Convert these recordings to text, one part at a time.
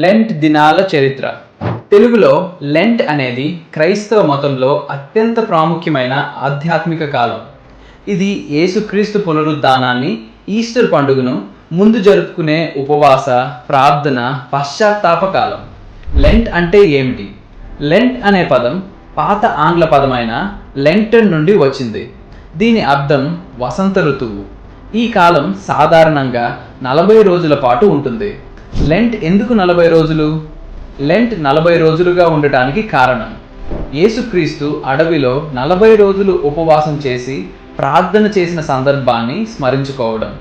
Lent దినాల చరిత్ర. తెలుగులో లెంట్ అనేది క్రైస్తవ మతంలో అత్యంత ప్రాముఖ్యమైన ఆధ్యాత్మిక కాలం. ఇది యేసుక్రీస్తు పునరుద్ధానాన్ని, ఈస్టర్ పండుగను ముందు జరుపుకునే ఉపవాస, ప్రార్థన, పశ్చాత్తాప కాలం. లెంట్ అంటే ఏమిటి? లెంట్ అనే పదం పాత ఆంగ్ల పదమైన లెంటన్ నుండి వచ్చింది. దీని అర్థం వసంత ఋతువు. ఈ కాలం సాధారణంగా 40 రోజుల పాటు ఉంటుంది. లెంట్ ఎందుకు 40 రోజులు? లెంట్ 40 రోజులుగా ఉండటానికి కారణం యేసుక్రీస్తు అడవిలో 40 రోజులు ఉపవాసం చేసి ప్రార్థన చేసిన సందర్భాన్ని స్మరించుకోవడం.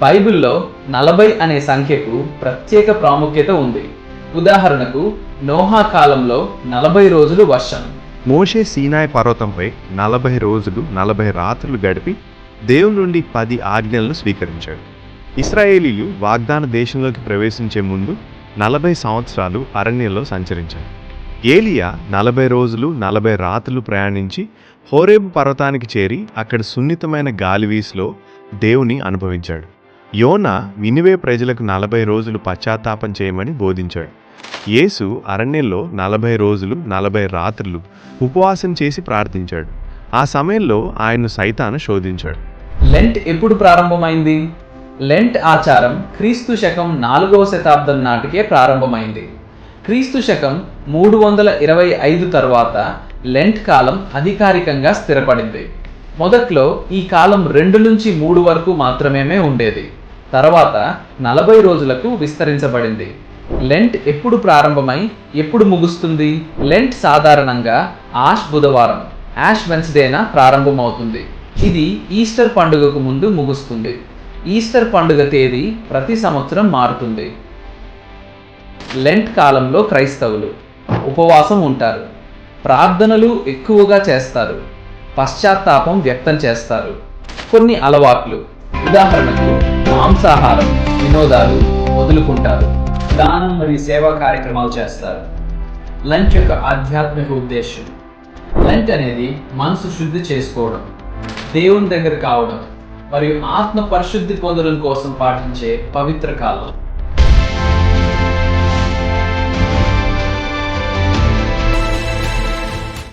బైబిల్లో 40 అనే సంఖ్యకు ప్రత్యేక ప్రాముఖ్యత ఉంది. ఉదాహరణకు నోహా కాలంలో 40 రోజులు వర్షం. మోషే సీనాయి పర్వతంపై 40 రోజులు 40 రాత్రులు గడిపి దేవుని నుండి 10 ఆజ్ఞలను స్వీకరించాడు. ఇశ్రాయేలీలు వాగ్దాన దేశంలోకి ప్రవేశించే ముందు 40 సంవత్సరాలు అరణ్యంలో సంచరించారు. ఏలియా 40 రోజులు 40 రాత్రులు ప్రయాణించి హోరేబు పర్వతానికి చేరి అక్కడ సున్నితమైన గాలివీసులో దేవుని అనుభవించాడు. యోనా నినివే ప్రజలకు 40 రోజులు పశ్చాత్తాపం చేయమని బోధించాడు. యేసు అరణ్యంలో 40 రోజులు 40 రాత్రులు ఉపవాసం చేసి ప్రార్థించాడు. ఆ సమయంలో ఆయన్ను సైతాను శోధించాడు. లెంట్ ఎప్పుడు ప్రారంభమైంది? లెంట్ ఆచారం క్రీస్తు శకం 4వ శతాబ్దం నాటికే ప్రారంభమైంది. క్రీస్తు శకం 325 తర్వాత లెంట్ కాలం అధికారికంగా స్థిరపడింది. మొదట్లో ఈ కాలం 2 నుంచి 3 వరకు మాత్రమే ఉండేది. తర్వాత 40 రోజులకు విస్తరించబడింది. లెంట్ ఎప్పుడు ప్రారంభమై ఎప్పుడు ముగుస్తుంది? లెంట్ సాధారణంగా ఆష్ బుధవారం, యాష్ వెన్స్డేన ప్రారంభమవుతుంది. ఇది ఈస్టర్ పండుగకు ముందు ముగుస్తుంది. ఈస్టర్ పండుగ తేదీ ప్రతి సంవత్సరం మారుతుంది. లెంట్ కాలంలో క్రైస్తవులు ఉపవాసం ఉంటారు, ప్రార్థనలు ఎక్కువగా చేస్తారు, పశ్చాత్తాపం వ్యక్తం చేస్తారు. కొన్ని అలవాట్లు, ఉదాహరణకు మాంసాహారం, వినోదాలు వదులుకుంటారు, దానం మరియు సేవా కార్యక్రమాలు చేస్తారు. లెంట్ యొక్క ఆధ్యాత్మిక ఉద్దేశం. లెంట్ అనేది మనసు శుద్ధి చేసుకోవడం, దేవుని దగ్గర కావడం మరియు ఆత్మ పరిశుద్ధి పొందడం కోసం పాటించే పవిత్ర కాలం.